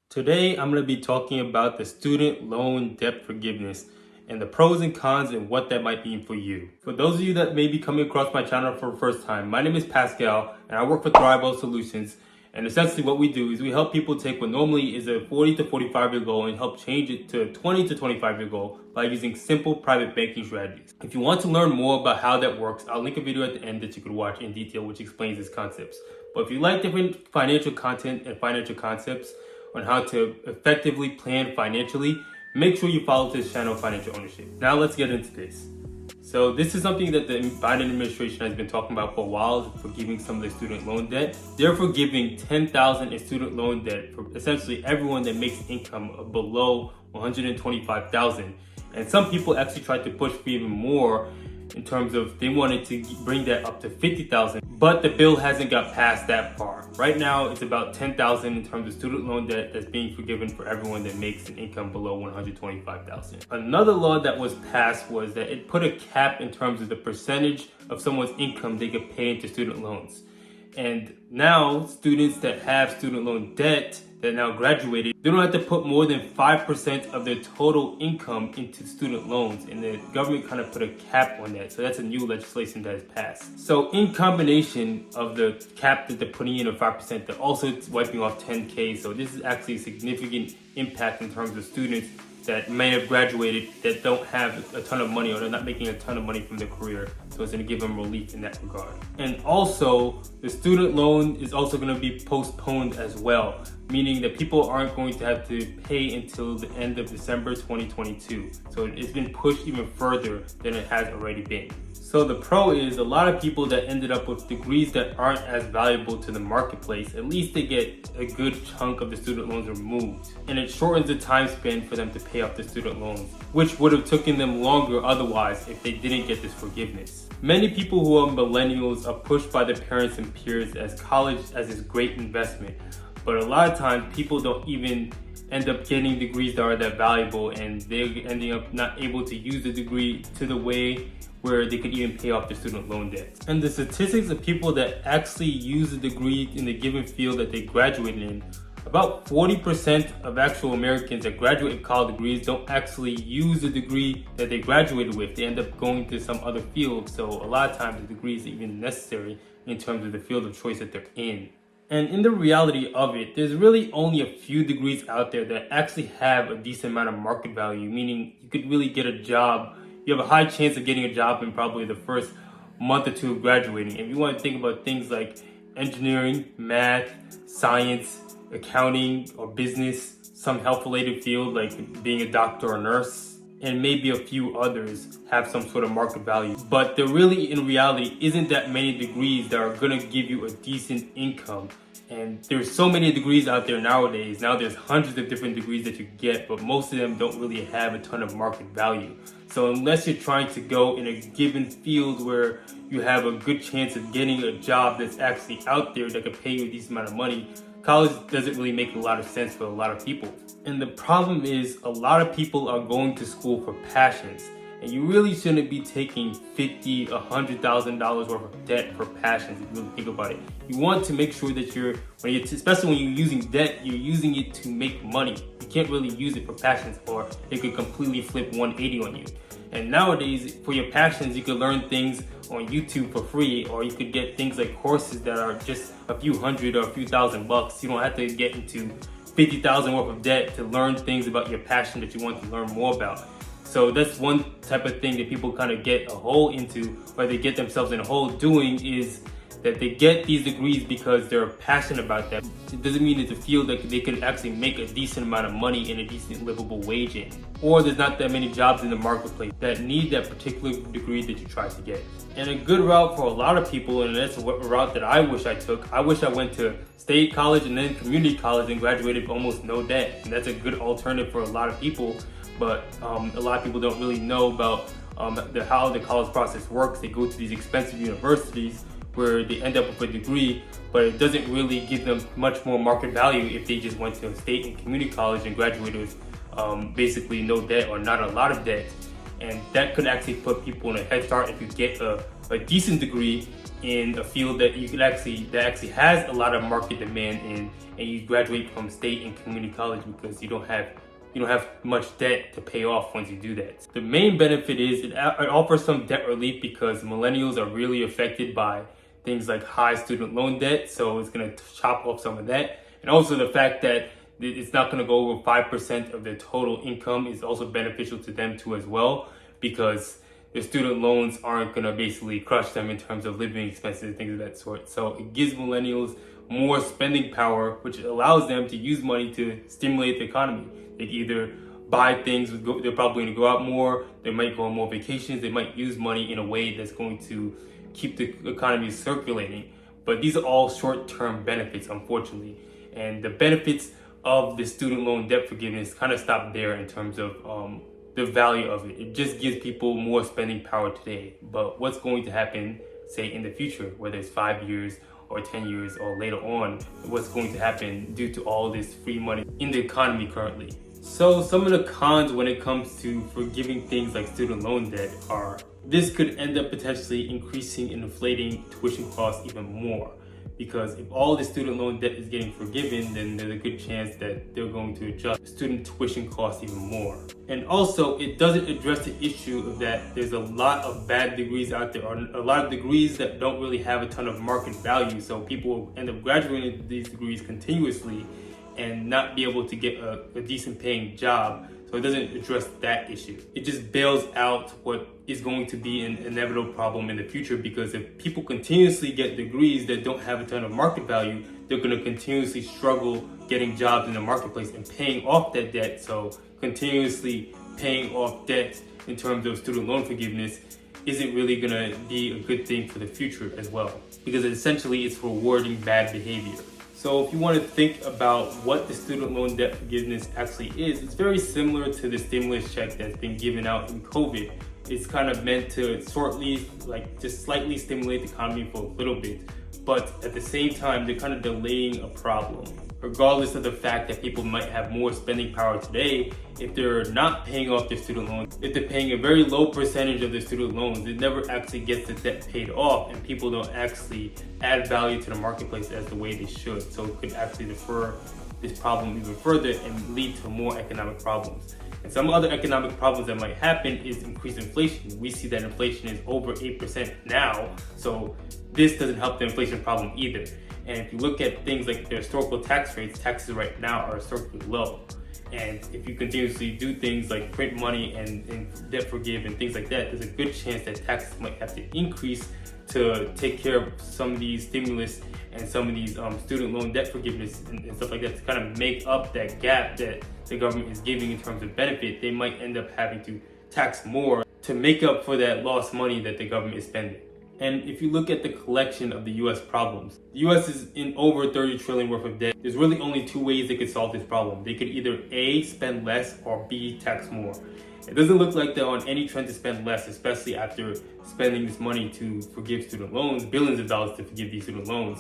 Today, I'm going to be talking about the student loan debt forgiveness and the pros and cons and what that might mean for you. For those of you that may be coming across my channel for the first time, my name is Pascal and I work for Thrive Solutions. And essentially what we do is we help people take what normally is a 40 to 45 year goal and help change it to a 20 to 25 year goal by using simple private banking strategies. If you want to learn more about how that works, I'll link a video at the end that you could watch in detail which explains these concepts. But if you like different financial content and financial concepts, on how to effectively plan financially, make sure you follow this channel, Financial Ownership. Now let's get into this. So this is something that the Biden administration has been talking about for a while, forgiving some of the student loan debt. They're forgiving $10,000 in student loan debt for essentially everyone that makes income below $125,000. And some people actually tried to push for even more in terms of they wanted to bring that up to $50,000, but the bill hasn't got past that far. Right now, it's about $10,000 in terms of student loan debt that's being forgiven for everyone that makes an income below $125,000. Another law that was passed was that it put a cap in terms of the percentage of someone's income they could pay into student loans. And now students that have student loan debt that now graduated, they don't have to put more than 5% of their total income into student loans. And the government kind of put a cap on that. So that's a new legislation that has passed. So in combination of the cap that they're putting in of 5%, they're also wiping off 10K. So this is actually a significant impact in terms of students that may have graduated that don't have a ton of money or they're not making a ton of money from their career. So it's going to give them relief in that regard. And also, the student loan is also going to be postponed as well, meaning that people aren't going to have to pay until the end of December 2022. So it's been pushed even further than it has already been. So the pro is a lot of people that ended up with degrees that aren't as valuable to the marketplace, at least they get a good chunk of the student loans removed. And it shortens the time span for them to pay off the student loans, which would have taken them longer otherwise if they didn't get this forgiveness. Many people who are millennials are pushed by their parents and peers as college as this great investment. But a lot of times people don't even end up getting degrees that are that valuable and they're ending up not able to use the degree to the way where they could even pay off their student loan debt. And the statistics of people that actually use a degree in the given field that they graduated in, about 40% of actual Americans that graduate with college degrees don't actually use the degree that they graduated with. They end up going to some other field. So a lot of times the degree isn't even necessary in terms of the field of choice that they're in. And in the reality of it, there's really only a few degrees out there that actually have a decent amount of market value, meaning you could really get a job. You have a high chance of getting a job in probably the first month or two of graduating. If you want to think about things like engineering, math, science, accounting, or business, some health-related field like being a doctor or nurse, and maybe a few others have some sort of market value. But there really, in reality, isn't that many degrees that are gonna give you a decent income. And there's so many degrees out there nowadays. Now there's hundreds of different degrees that you get, but most of them don't really have a ton of market value. So unless you're trying to go in a given field where you have a good chance of getting a job that's actually out there that could pay you a decent amount of money, college doesn't really make a lot of sense for a lot of people. And the problem is a lot of people are going to school for passions. And you really shouldn't be taking $50,000, $100,000 worth of debt for passions if you really think about it. You want to make sure that especially when you're using debt, you're using it to make money. You can't really use it for passions or it could completely flip 180 on you. And nowadays, for your passions, you could learn things on YouTube for free, or you could get things like courses that are just a few hundred or a few $1,000. You don't have to get into $50,000 worth of debt to learn things about your passion that you want to learn more about. So that's one type of thing that people kind of get a hole into, or they get themselves in a hole doing, is that they get these degrees because they're passionate about that. It doesn't mean it's a field that they can actually make a decent amount of money and a decent livable wage in. Or there's not that many jobs in the marketplace that need that particular degree that you try to get. And a good route for a lot of people, and that's a route that I wish I took. I wish I went to state college and then community college and graduated with almost no debt. And that's a good alternative for a lot of people. But a lot of people don't really know about how the college process works. They go to these expensive universities where they end up with a degree, but it doesn't really give them much more market value if they just went to a state and community college and graduated with basically no debt or not a lot of debt. And that could actually put people in a head start if you get a decent degree in a field that actually has a lot of market demand in, and you graduate from state and community college because you don't have much debt to pay off once you do that. The main benefit is it offers some debt relief because millennials are really affected by things like high student loan debt, so it's going to chop off some of that. And also the fact that it's not going to go over 5% of their total income is also beneficial to them too as well, because their student loans aren't going to basically crush them in terms of living expenses and things of that sort. So it gives millennials more spending power, which allows them to use money to stimulate the economy. They can either buy things, they're probably going to go out more, they might go on more vacations, they might use money in a way that's going to keep the economy circulating. But these are all short-term benefits, unfortunately. And the benefits of the student loan debt forgiveness kind of stop there in terms of the value of it. It just gives people more spending power today. But what's going to happen, say, in the future, whether it's 5 years or 10 years or later on, what's going to happen due to all this free money in the economy currently? So some of the cons when it comes to forgiving things like student loan debt are this could end up potentially increasing and inflating tuition costs even more. Because if all the student loan debt is getting forgiven, then there's a good chance that they're going to adjust student tuition costs even more. And also, it doesn't address the issue of that there's a lot of bad degrees out there, or a lot of degrees that don't really have a ton of market value. So people end up graduating these degrees continuously and not be able to get a decent paying job. So it doesn't address that issue. It just bails out what is going to be an inevitable problem in the future, because if people continuously get degrees that don't have a ton of market value, they're going to continuously struggle getting jobs in the marketplace and paying off that debt. So continuously paying off debt in terms of student loan forgiveness isn't really going to be a good thing for the future as well, because essentially it's rewarding bad behavior. So if you want to think about what the student loan debt forgiveness actually is, it's very similar to the stimulus check that's been given out in COVID. It's kind of meant to just slightly stimulate the economy for a little bit, but at the same time, they're kind of delaying a problem. Regardless of the fact that people might have more spending power today, if they're not paying off their student loans, if they're paying a very low percentage of their student loans, it never actually gets the debt paid off, and people don't actually add value to the marketplace as the way they should. So it could actually defer this problem even further and lead to more economic problems. And some other economic problems that might happen is increased inflation. We see that inflation is over 8% now, so this doesn't help the inflation problem either. And if you look at things like the historical tax rates, taxes right now are historically low. And if you continuously do things like print money and debt forgive and things like that, there's a good chance that taxes might have to increase to take care of some of these stimulus and some of these student loan debt forgiveness and stuff like that, to kind of make up that gap that the government is giving in terms of benefit. They might end up having to tax more to make up for that lost money that the government is spending. And if you look at the collection of the US problems, the US is in over 30 trillion worth of debt. There's really only two ways they could solve this problem. They could either A, spend less, or B, tax more. It doesn't look like they're on any trend to spend less, especially after spending this money to forgive student loans, billions of dollars to forgive these student loans.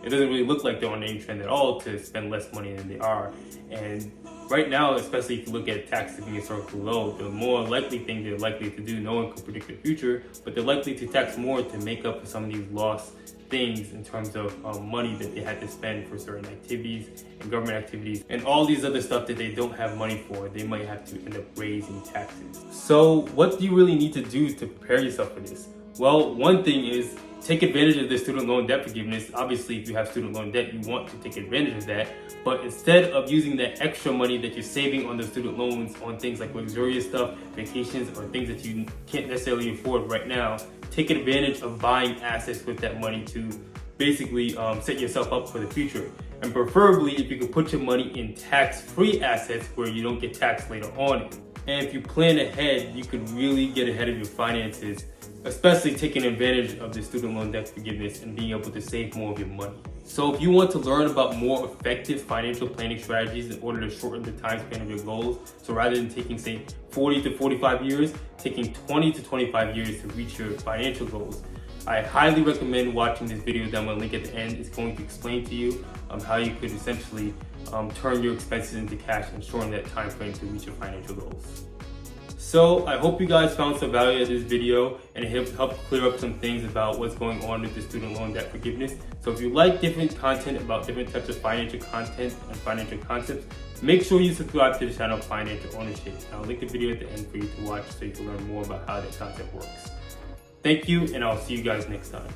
It doesn't really look like they're on any trend at all to spend less money than they are. And right now, especially if you look at taxes being historically low, the more likely thing they're likely to do, no one can predict the future, but they're likely to tax more to make up for some of these lost things in terms of money that they had to spend for certain activities and government activities and all these other stuff that they don't have money for. They might have to end up raising taxes. So what do you really need to do to prepare yourself for this? Well, one thing is take advantage of the student loan debt forgiveness. Obviously, if you have student loan debt, you want to take advantage of that. But instead of using that extra money that you're saving on the student loans on things like luxurious stuff, vacations, or things that you can't necessarily afford right now, take advantage of buying assets with that money to basically set yourself up for the future. And preferably, if you could put your money in tax-free assets where you don't get taxed later on. And if you plan ahead, you could really get ahead of your finances, especially taking advantage of the student loan debt forgiveness and being able to save more of your money. So if you want to learn about more effective financial planning strategies in order to shorten the time span of your goals, so rather than taking, say, 40 to 45 years, taking 20 to 25 years to reach your financial goals, I highly recommend watching this video that I'm going to link at the end. It's going to explain to you how you could essentially turn your expenses into cash and shorten that time frame to reach your financial goals. So I hope you guys found some value in this video and it helped clear up some things about what's going on with the student loan debt forgiveness. So if you like different content about different types of financial content and financial concepts, make sure you subscribe to the channel Financial Ownership. I'll link the video at the end for you to watch so you can learn more about how that concept works. Thank you, and I'll see you guys next time.